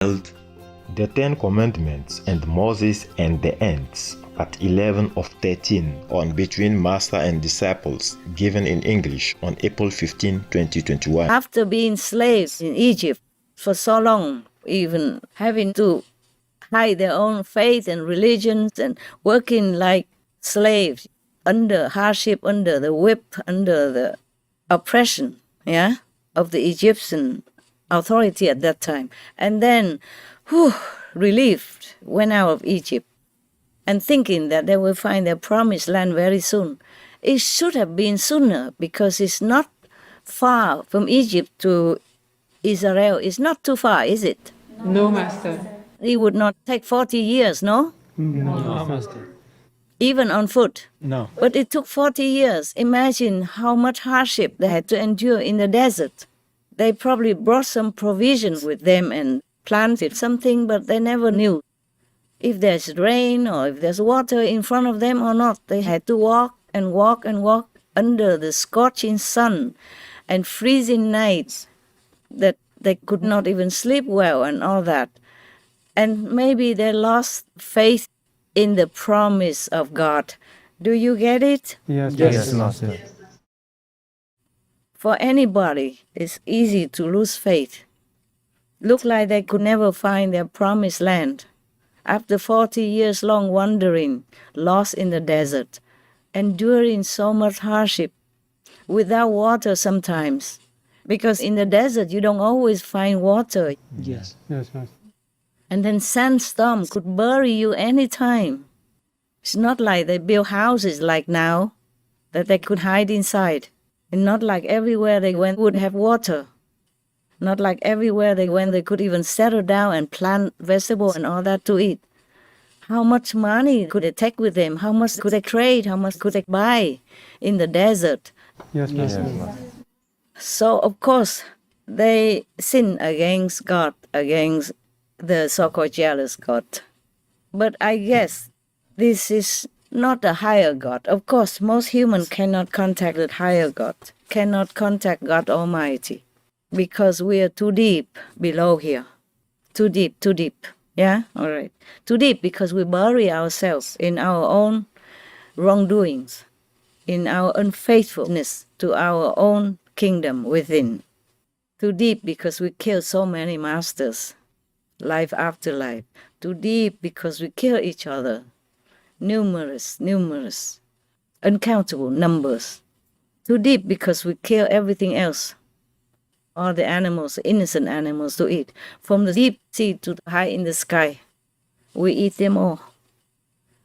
The Ten Commandments and Moses and the Ants, Part 11 of 13, on Between Master and Disciples, given in English on April 15, 2021. After being slaves in Egypt for so long, even having to hide their own faith and religions and working like slaves under hardship, under the whip, under the oppression, of the Egyptian authority at that time. And then, relieved, went out of Egypt and thinking that they will find their promised land very soon. It should have been sooner because it's not far from Egypt to Israel. It's not too far, is it? No, Master. It would not take 40 years, no? No, Master. Even on foot? No. But it took 40 years. Imagine how much hardship they had to endure in the desert. They probably brought some provisions with them and planted something, but they never knew if there's rain or if there's water in front of them or not. They had to walk and walk and walk under the scorching sun and freezing nights that they could not even sleep well and all that. And maybe they lost faith in the promise of God. Do you get it? Yes, Master. For anybody, it's easy to lose faith. Looked like they could never find their promised land. After 40 years long wandering, lost in the desert, enduring so much hardship, without water sometimes. Because in the desert, you don't always find water. Yes, Master. And then sandstorm could bury you anytime. It's not like they build houses like now, that they could hide inside. And not like everywhere they went would have water. Not like everywhere they went they could even settle down and plant vegetables and all that to eat. How much money could they take with them? How much could they trade? How much could they buy in the desert? Yes, Master. So, of course, they sin against God, against the so-called jealous God. But I guess this is not a higher God. Of course, most humans cannot contact the higher God, cannot contact God Almighty, because we are too deep below here. Too deep. Yeah? All right. Too deep because we bury ourselves in our own wrongdoings, in our unfaithfulness to our own kingdom within. Too deep because we kill so many masters, life after life. Too deep because we kill each other. Numerous, uncountable numbers. Too deep because we kill everything else. All the animals, innocent animals to eat. From the deep sea to the high in the sky, we eat them all.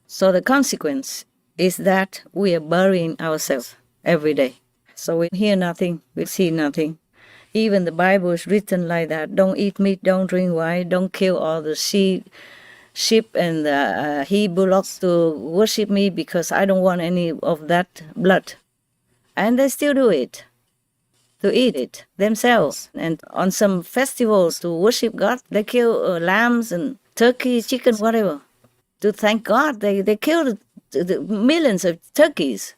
So the consequence is that we are burying ourselves every day. So we hear nothing, we see nothing. Even the Bible is written like that. Don't eat meat, don't drink wine, don't kill all the sheep and he belongs to worship me because I don't want any of that blood. And they still do it, to eat it themselves. And on some festivals to worship God, they kill lambs and turkey, chicken, whatever. To thank God, they kill the millions of turkeys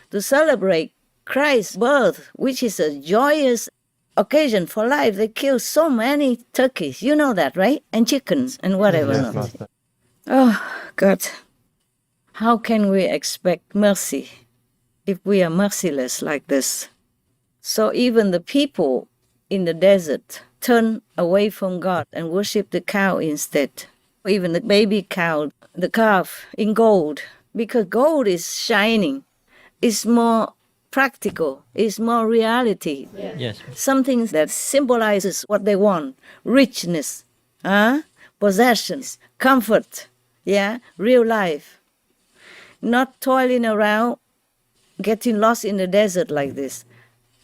to celebrate Christ's birth, which is a joyous occasion for life. They kill so many turkeys. You know that, right? And chickens and whatever. Yes, Oh, God. How can we expect mercy if we are merciless like this? So even the people in the desert turn away from God and worship the cow instead. Even the baby cow, the calf in gold, because gold is shining. It's more practical, it's more reality. Yes. Something that symbolizes what they want, richness, possessions, comfort, real life. Not toiling around, getting lost in the desert like this.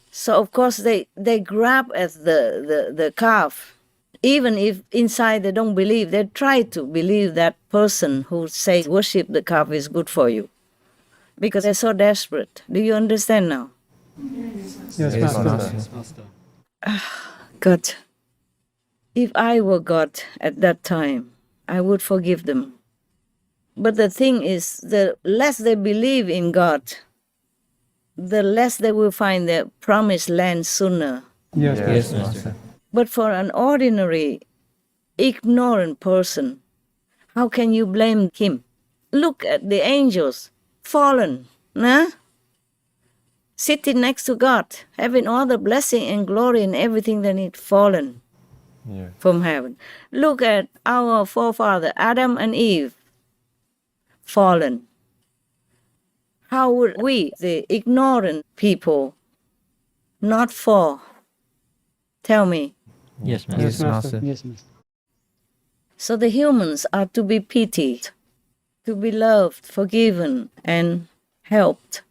So of course they grab at the calf. Even if inside they don't believe, they try to believe that person who says worship the calf is good for you. Because they're so desperate. Do you understand now? Yes, Master. God, if I were God at that time, I would forgive them. But the thing is, the less they believe in God, the less they will find their promised land sooner. Yes, Yes, Master. But for an ordinary ignorant person. How can you blame him? Look at the angels, fallen, nah? Sitting next to God, having all the blessing and glory and everything that is fallen from heaven. Look at our forefather, Adam and Eve, fallen. How would we, the ignorant people, not fall? Tell me. Yes, Master. Yes, Master. Yes, Master. So the humans are to be pitied, to be loved, forgiven, and helped.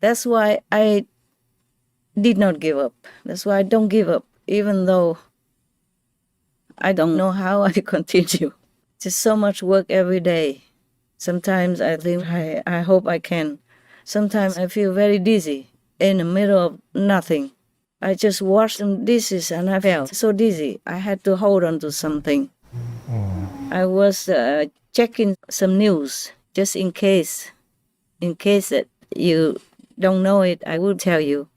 That's why I did not give up. That's why I don't give up, even though I don't know how I continue. Just so much work every day. Sometimes I think I hope I can. Sometimes I feel very dizzy in the middle of nothing. I just washed some dishes and I felt so dizzy. I had to hold on to something. I was checking some news just in case that you don't know it, I will tell you.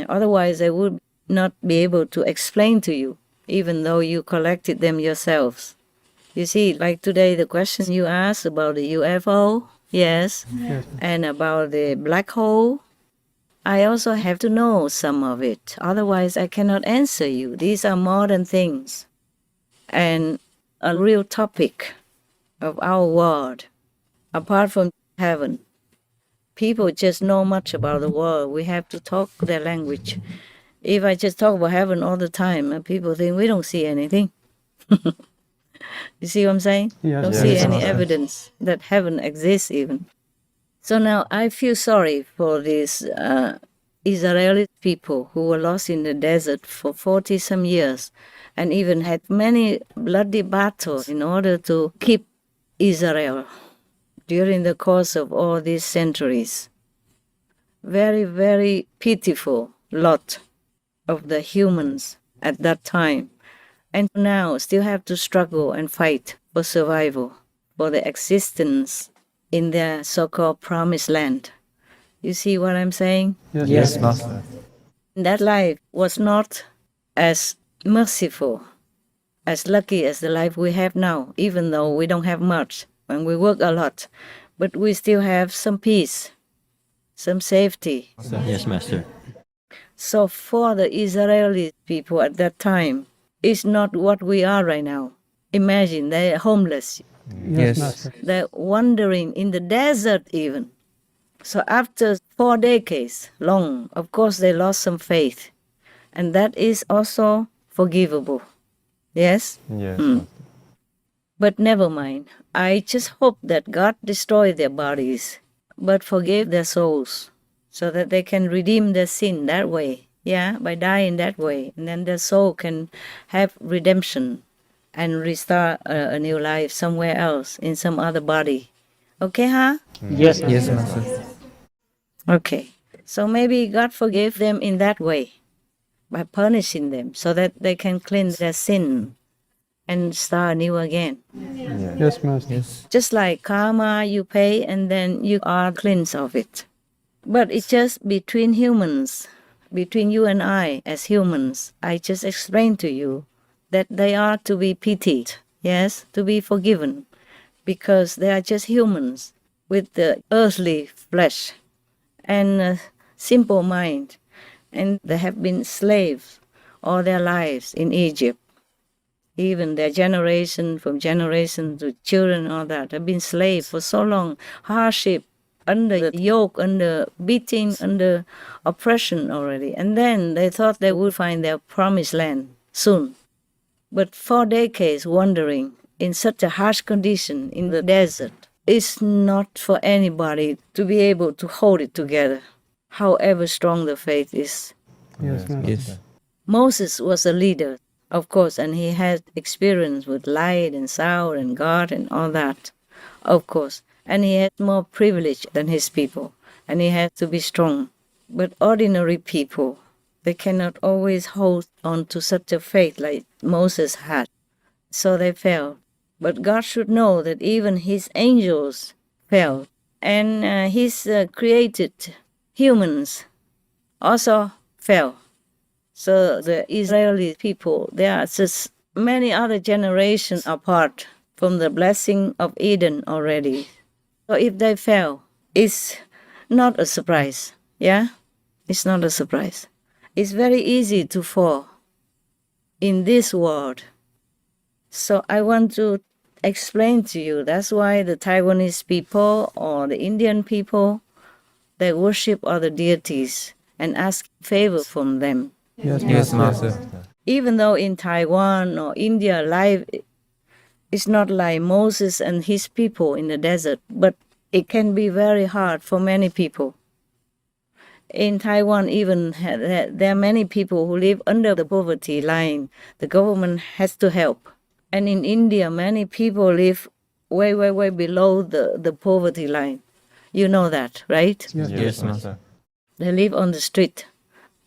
Otherwise, I would not be able to explain to you, even though you collected them yourselves. You see, like today, the question you asked about the UFO, yes, and about the black hole, I also have to know some of it. Otherwise, I cannot answer you. These are modern things and a real topic of our world, apart from heaven. People just know much about the world. We have to talk their language. If I just talk about heaven all the time, people think we don't see anything. You see what I'm saying? Yes. Don't Yes. see Yes. any evidence that heaven exists even. So now I feel sorry for these Israeli people who were lost in the desert for 40-some years and even had many bloody battles in order to keep Israel during the course of all these centuries. Very, very pitiful lot of the humans at that time. And now still have to struggle and fight for survival, for the existence in their so-called promised land. You see what I'm saying? Yes, Master. That life was not as merciful, as lucky as the life we have now, even though we don't have much and we work a lot, but we still have some peace, some safety. Yes, Master. So for the Israeli people at that time, it's not what we are right now. Imagine, they're homeless. Yes, Yes. Master. They're wandering in the desert even. So after 4 decades long, of course they lost some faith. And that is also forgivable. Yes? Yes. But never mind. I just hope that God destroy their bodies, but forgive their souls, so that they can redeem their sin that way. Yeah, by dying that way. And then their soul can have redemption and restart a new life somewhere else, in some other body. Okay, huh? Yes, Yes, Master. Master. Okay. So maybe God forgave them in that way, by punishing them, so that they can cleanse their sin and start anew again. Yes, Master. Yes. Just like karma, you pay and then you are cleansed of it. But it's just between humans, between you and I as humans. I just explained to you that they are to be pitied, yes, to be forgiven, because they are just humans with the earthly flesh and a simple mind, and they have been slaves all their lives in Egypt. Even their generation, from generation to children, all that, have been slaves for so long, hardship, under yoke, under beating, under oppression already. And then they thought they would find their promised land soon. But 4 decades wandering in such a harsh condition in the desert is not for anybody to be able to hold it together, however strong the faith is. Yes, Master. Yes. Moses was a leader, of course, and he had experience with light and sound and God and all that, of course. And he had more privilege than his people, and he had to be strong. But ordinary people, they cannot always hold on to such a faith like Moses had. So they fell. But God should know that even his angels fell, and his created humans also fell. So the Israeli people, they are just many other generations apart from the blessing of Eden already. So if they fail, it's not a surprise. Yeah? It's not a surprise. It's very easy to fall in this world. So I want to explain to you, that's why the Taiwanese people or the Indian people, they worship other deities and ask favor from them. Yes, Master. Even though in Taiwan or India, life is not like Moses and his people in the desert, but it can be very hard for many people. In Taiwan, even there are many people who live under the poverty line. The government has to help. And in India, many people live way, way, way below the poverty line. You know that, right? Yes, Master. They live on the street.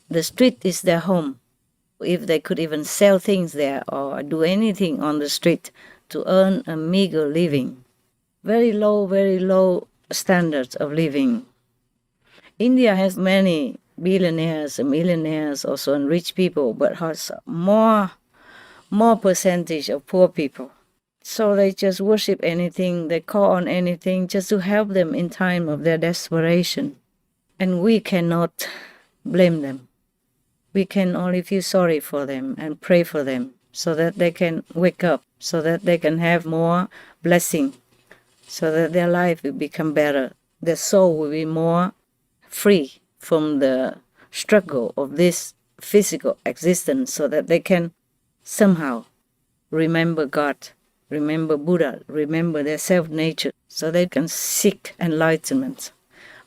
The street is their home. If they could even sell things there or do anything on the street to earn a meager living. Very low standards of living. India has many billionaires and millionaires also and rich people, but has more percentage of poor people. So they just worship anything, they call on anything just to help them in time of their desperation. And we cannot blame them. We can only feel sorry for them and pray for them so that they can wake up, so that they can have more blessing, so that their life will become better. Their soul will be more free from the struggle of this physical existence, so that they can somehow remember God, remember Buddha, remember their self-nature, so they can seek enlightenment.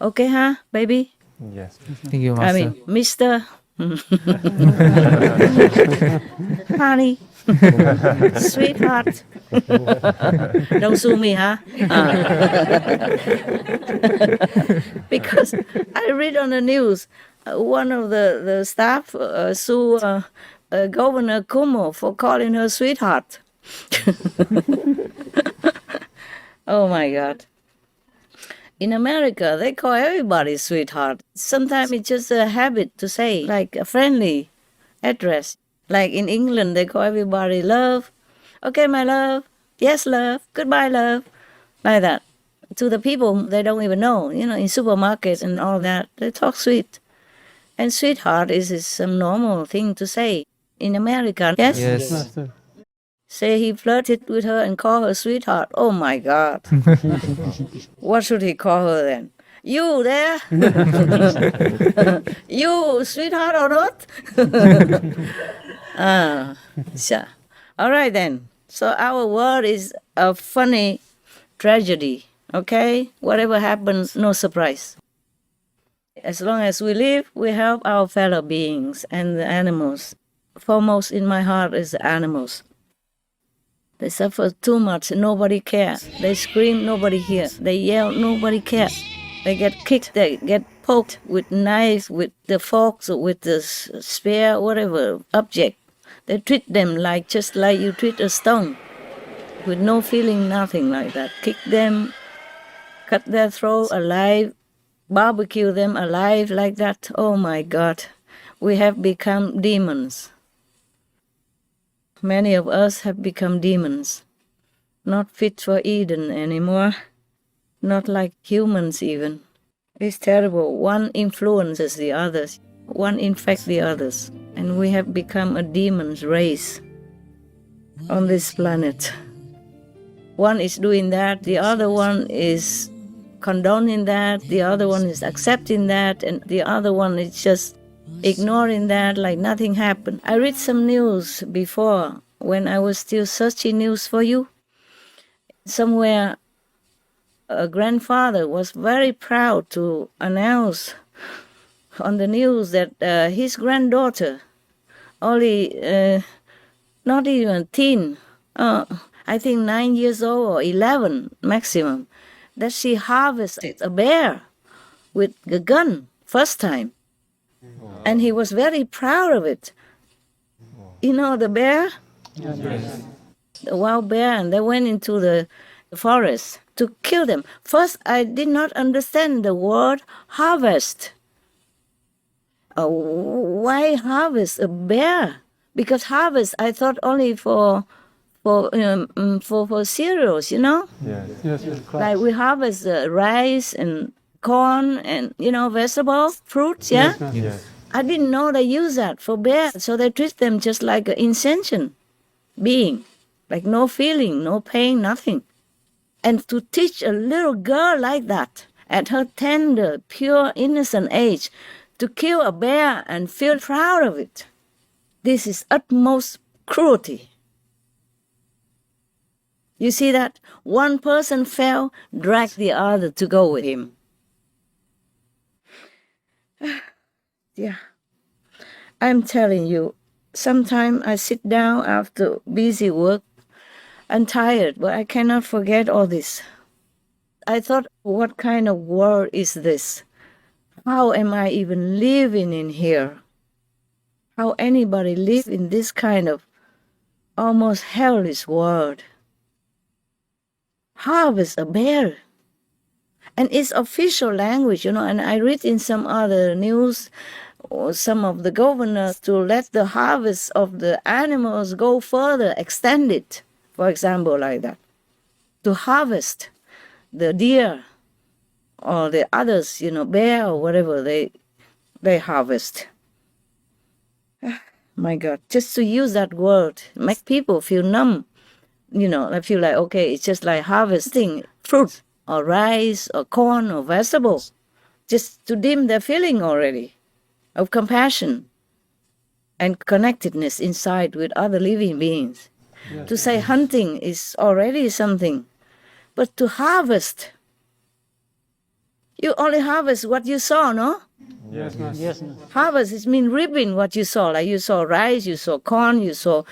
Okay, huh, baby? Yes. Thank you, I Master. mean, Mr. Honey, sweetheart. Don't sue me, huh? Because I read on the news, one of the staff sued Governor Cuomo for calling her sweetheart. Oh my God. In America, they call everybody sweetheart. Sometimes it's just a habit to say, like a friendly address. Like in England, they call everybody love. Okay, my love. Yes, love. Goodbye, love. Like that. To the people they don't even know, in supermarkets and all that, they talk sweet. And sweetheart is some normal thing to say in America. Yes? Yes. Master. Say he flirted with her and called her sweetheart. Oh my God. What should he call her then? You there? You sweetheart or not? Sure. All right then. So our world is a funny tragedy. Okay? Whatever happens, no surprise. As long as we live, we help our fellow beings and the animals. Foremost in my heart is the animals. They suffer too much, nobody cares. They scream, nobody hears. They yell, nobody cares. They get kicked, they get poked with knives, with the forks, or with the spear, whatever object. They treat them just like you treat a stone, with no feeling, nothing like that. Kick them, cut their throat alive, barbecue them alive like that. Oh my God, we have become demons. Many of us have become demons, not fit for Eden anymore, not like humans even. It's terrible. One influences the others, one infects the others, and we have become a demon's race on this planet. One is doing that, the other one is condoning that, the other one is accepting that, and the other one is just ignoring that like nothing happened. I read some news before when I was still searching news for you. Somewhere a grandfather was very proud to announce on the news that his granddaughter, only not even teen, I think 9 years old or 11 maximum, that she harvested a bear with a gun first time. And he was very proud of it. You know the bear? Yes. The wild bear, and they went into the forest to kill them. First, I did not understand the word harvest. Why harvest a bear? Because harvest, I thought only for cereals, you know? Yes. Yes, yes. Like we harvest rice and corn and, vegetables, fruits, yeah? Yes, ma'am. Yes. I didn't know they use that for bears, so they treat them just like an insentient being, like no feeling, no pain, nothing. And to teach a little girl like that, at her tender, pure, innocent age, to kill a bear and feel proud of it, this is utmost cruelty. You see that? One person fell, dragged the other to go with him. Yeah. I'm telling you, sometimes I sit down after busy work. I'm tired, but I cannot forget all this. I thought, what kind of world is this? How am I even living in here? How anybody live in this kind of almost hellish world? Harvest a bear. And it's official language, and I read in some other news, or some of the governors to let the harvest of the animals go further, extend it, for example, like that. To harvest the deer or the others, bear or whatever they harvest. My God, just to use that word, make people feel numb. I feel like, okay, it's just like harvesting fruit or rice or corn or vegetables, just to dim their feeling already of compassion and connectedness inside with other living beings. Yes. To say hunting is already something, but to harvest, you only harvest what you saw, no? Yes, ma'am. Yes, ma'am. Harvest is mean reaping what you saw, like you saw rice, you saw corn, you saw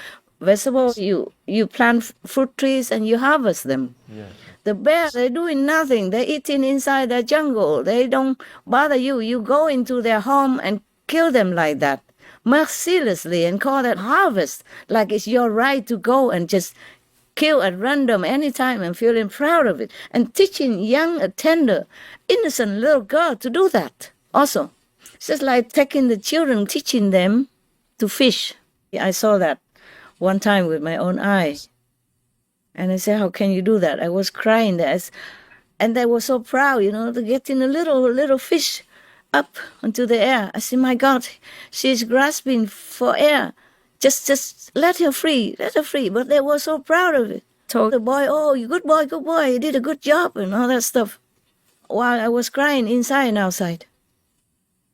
vegetables, you plant fruit trees and you harvest them. Yes. The bears, they're doing nothing. They're eating inside the jungle. They don't bother you. You go into their home and kill them like that, mercilessly, and call that harvest, like it's your right to go and just kill at random anytime and feeling proud of it. And teaching young, tender, innocent little girl to do that also. It's just like taking the children, teaching them to fish. I saw that one time with my own eyes. And I said, how can you do that? I was crying there. And they were so proud, to getting a little fish up into the air. I said, my God, she's grasping for air. Just let her free. But they were so proud of it. Told the boy, oh, you good boy, you did a good job, and all that stuff. While I was crying inside and outside,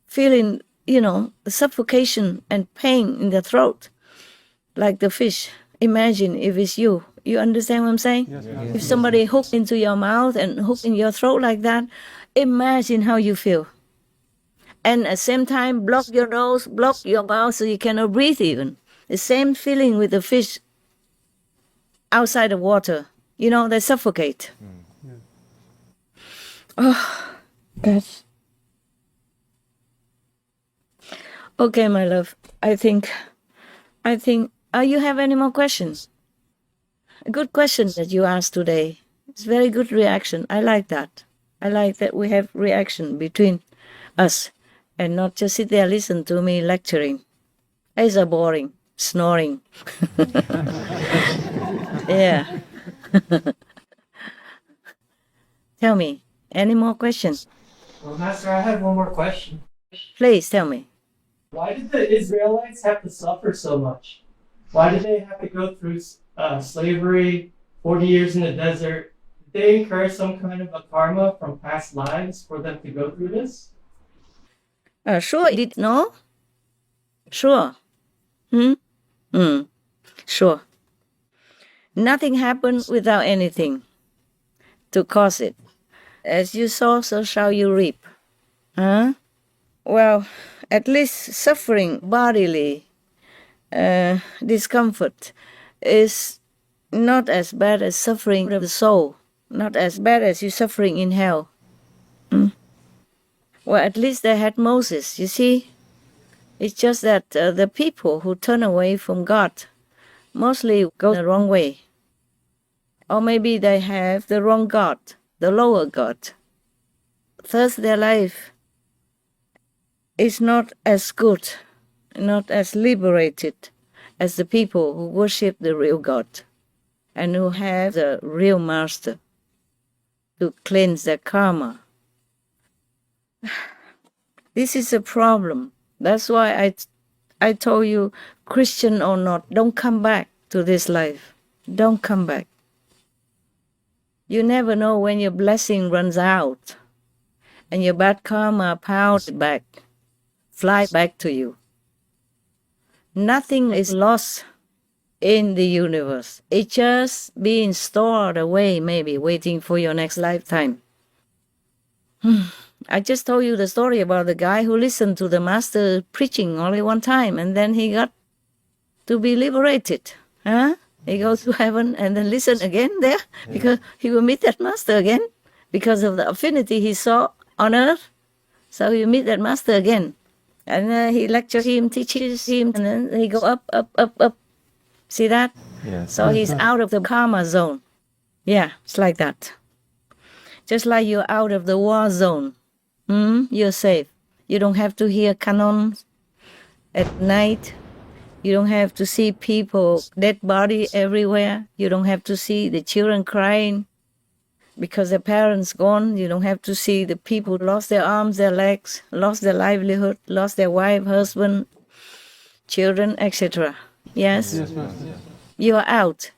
feeling, the suffocation and pain in the throat, like the fish. Imagine if it's you. You understand what I'm saying? Yes, ma'am. If somebody hooked into your mouth and hooked in your throat like that, imagine how you feel. And at the same time, block your nose, block your mouth so you cannot breathe even. The same feeling with the fish outside the water. They suffocate. Oh, gosh. Okay, my love. I think, you have any more questions? A good question that you asked today. It's very good reaction. I like that. I like that we have reaction between us and not just sit there listen to me lecturing. It's a boring, snoring. Yeah. Tell me, any more questions? Well, Master, I have one more question. Please tell me. Why did the Israelites have to suffer so much? Why did they have to go through slavery, 40 years in the desert? Did they incur some kind of a karma from past lives for them to go through this? Sure, you did know? Sure. Sure. Nothing happens without anything to cause it. As you sow, so shall you reap. Huh? Well, at least suffering bodily discomfort is not as bad as suffering of the soul, not as bad as you suffering in hell. Well, at least they had Moses, you see. It's just that the people who turn away from God mostly go the wrong way. Or maybe they have the wrong God, the lower God. Thus their life is not as good, not as liberated as the people who worship the real God and who have the real master to cleanse their karma. This is a problem. That's why I told you, Christian or not, don't come back to this life. Don't come back. You never know when your blessing runs out and your bad karma pounds back, fly back to you. Nothing is lost in the universe. It's just being stored away, maybe waiting for your next lifetime. I just told you the story about the guy who listened to the master preaching only one time and then he got to be liberated. Huh? He goes to heaven and then listen again there because he will meet that master again because of the affinity he saw on earth. So he meet that master again. And he lectures him, teaches him, and then he go up, up, up, up. See that? Yes. So he's out of the karma zone. Yeah, it's like that. Just like you're out of the war zone. You're safe. You don't have to hear cannons at night. You don't have to see people, dead body everywhere. You don't have to see the children crying because their parents gone. You don't have to see the people lost their arms, their legs, lost their livelihood, lost their wife, husband, children, etc. Yes? Yes, Master. You are out.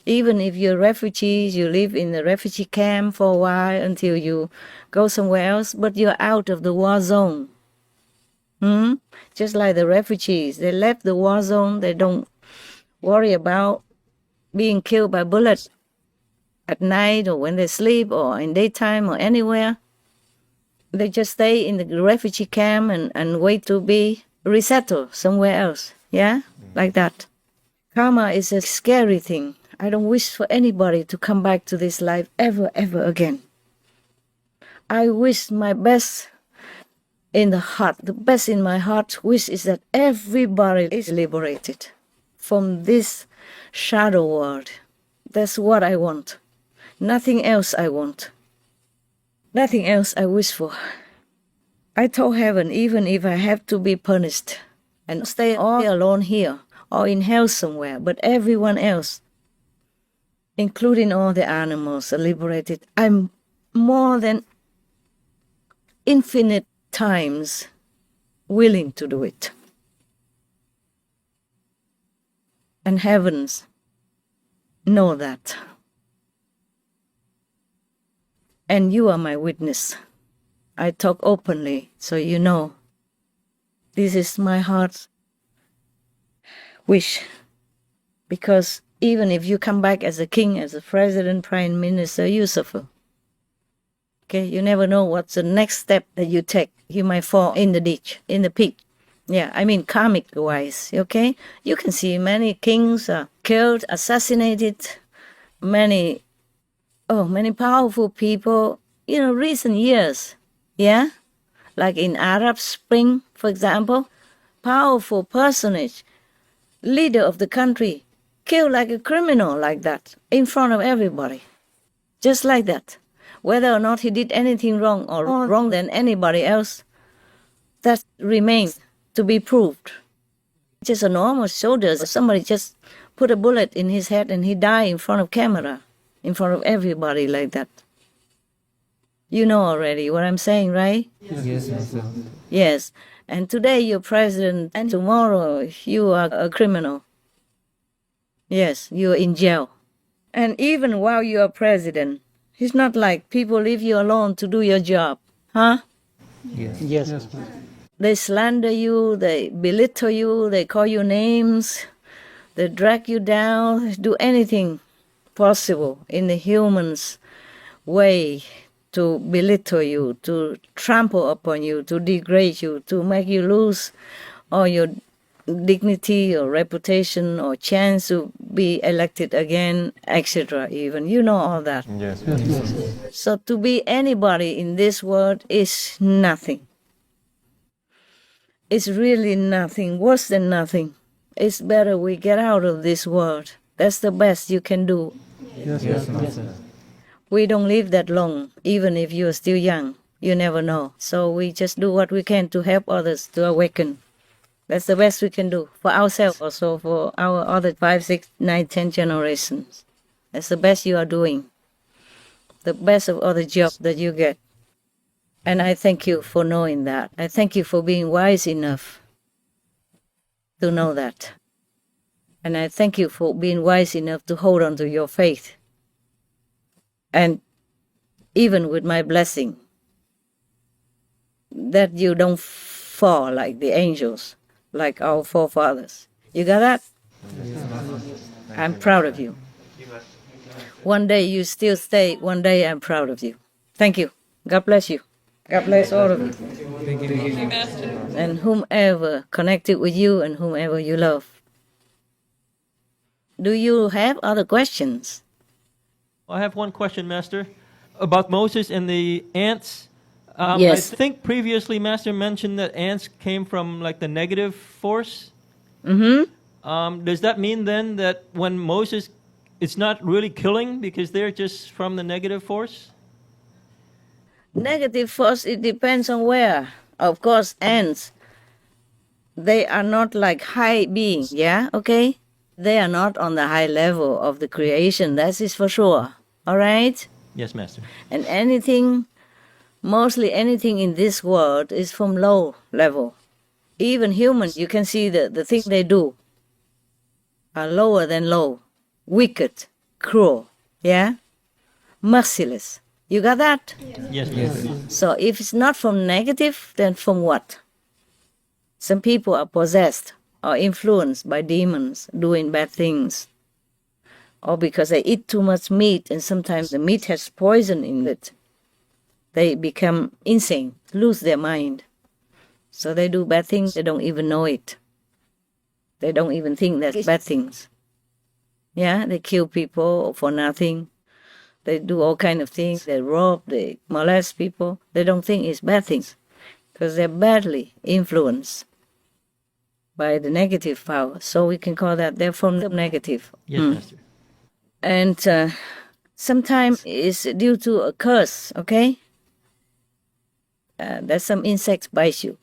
Even if you're refugees, you live in the refugee camp for a while until you go somewhere else, but you're out of the war zone. Just like the refugees, they left the war zone, they don't worry about being killed by bullets at night or when they sleep or in daytime or anywhere. They just stay in the refugee camp and wait to be resettled somewhere else. Yeah? Like that. Karma is a scary thing. I don't wish for anybody to come back to this life ever, ever again. I wish my best in the heart, the best in my heart wish is that everybody is liberated from this shadow world. That's what I want. Nothing else I want. Nothing else I wish for. I told heaven, even if I have to be punished and stay all alone here or in hell somewhere, but everyone else, including all the animals, are liberated. I'm more than infinite times willing to do it. And heavens know that. And you are my witness. I talk openly, so you know. This is my heart's wish. Because even if you come back as a king, as a president, prime minister, you suffer. Okay, you never know what's the next step that you take. You might fall in the ditch, in the pit. Yeah, I mean karmic-wise, okay? You can see many kings are killed, assassinated, many powerful people, recent years, yeah? Like in Arab Spring, for example, powerful personage, leader of the country, killed like a criminal like that, in front of everybody, just like that. Whether or not he did anything wrong or more wrong than anybody else, that remains to be proved. Just a normal soldier, somebody just put a bullet in his head and he died in front of camera, in front of everybody like that. You know already what I'm saying, right? Yes, Master. Yes. And today you're president and tomorrow you are a criminal. Yes, you're in jail. And even while you are president, it's not like people leave you alone to do your job, huh? Yes. Yes, Master. They slander you, they belittle you, they call you names, they drag you down, do anything possible in the human's way to belittle you, to trample upon you, to degrade you, to make you lose all your dignity or reputation or chance to be elected again, etc. Even. You know all that. Yes. Yes, Master. So to be anybody in this world is nothing. It's really nothing, worse than nothing. It's better we get out of this world. That's the best you can do. Yes, Yes, Master. Master. We don't live that long, even if you're still young. You never know. So we just do what we can to help others to awaken. That's the best we can do for ourselves, also for our other 5, 6, 9, 10 generations. That's the best you are doing. The best of all the jobs that you get. And I thank you for knowing that. I thank you for being wise enough to know that. And I thank you for being wise enough to hold on to your faith. And even with my blessing, that you don't fall like the angels, like our forefathers. You got that? I'm proud of you. One day you still stay, one day I'm proud of you. Thank you. God bless you. God bless all of you. Thank you, Master. And whomever connected with you and whomever you love. Do you have other questions? I have one question, Master, about Moses and the ants. Yes. I think previously Master mentioned that ants came from like the negative force. Mm-hmm. Does that mean then that when Moses, it's not really killing because they're just from the negative force? Negative force, it depends on where. Of course, ants, they are not like high beings, yeah? Okay? They are not on the high level of the creation, that is for sure. All right? Yes, Master. And anything, mostly anything in this world is from low level. Even humans, you can see the things they do are lower than low. Wicked, cruel, yeah? Merciless. You got that? Yes, Master. So if it's not from negative, then from what? Some people are possessed or influenced by demons doing bad things. Or because they eat too much meat and sometimes the meat has poison in it. They become insane, lose their mind. So they do bad things, they don't even know it. They don't even think that's bad things. Yeah, they kill people for nothing. They do all kind of things. They rob, they molest people. They don't think it's bad things because they're badly influenced by the negative power. So we can call that they're from the negative. Yes, Master. And sometimes it's due to a curse, okay? That some insects bite you.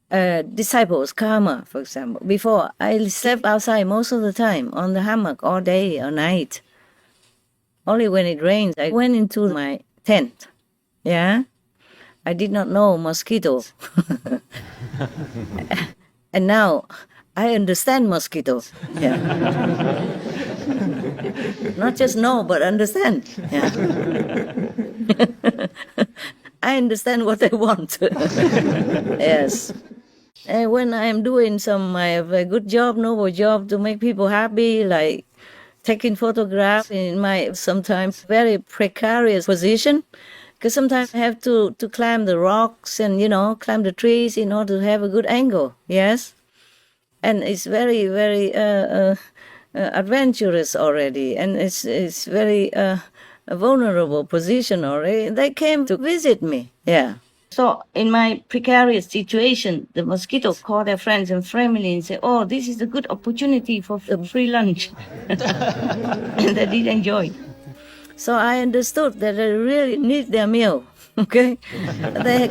Disciples, karma, for example. Before, I slept outside most of the time, on the hammock, all day or night. Only when it rains, I went into my tent. Yeah? I did not know mosquito. And now, I understand mosquito. Yeah. Not just know, but understand. Yeah. I understand what they want. Yes. And when I'm doing I have a good job, noble job to make people happy, like taking photographs in my sometimes very precarious position, because sometimes I have to climb the rocks and, climb the trees in order to have a good angle, yes? And it's very, very adventurous already, and it's very a vulnerable position already. They came to visit me, yeah. So in my precarious situation, the mosquitoes call their friends and family and say, oh, this is a good opportunity for a free lunch. And they did enjoy. So I understood that they really need their meal, okay? They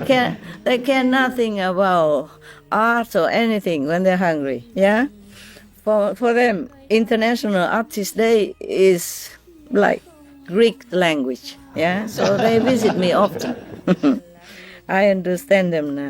care nothing about art or anything when they're hungry, yeah? For them, International Artist Day is like Greek language, yeah? So they visit me often. I understand them now.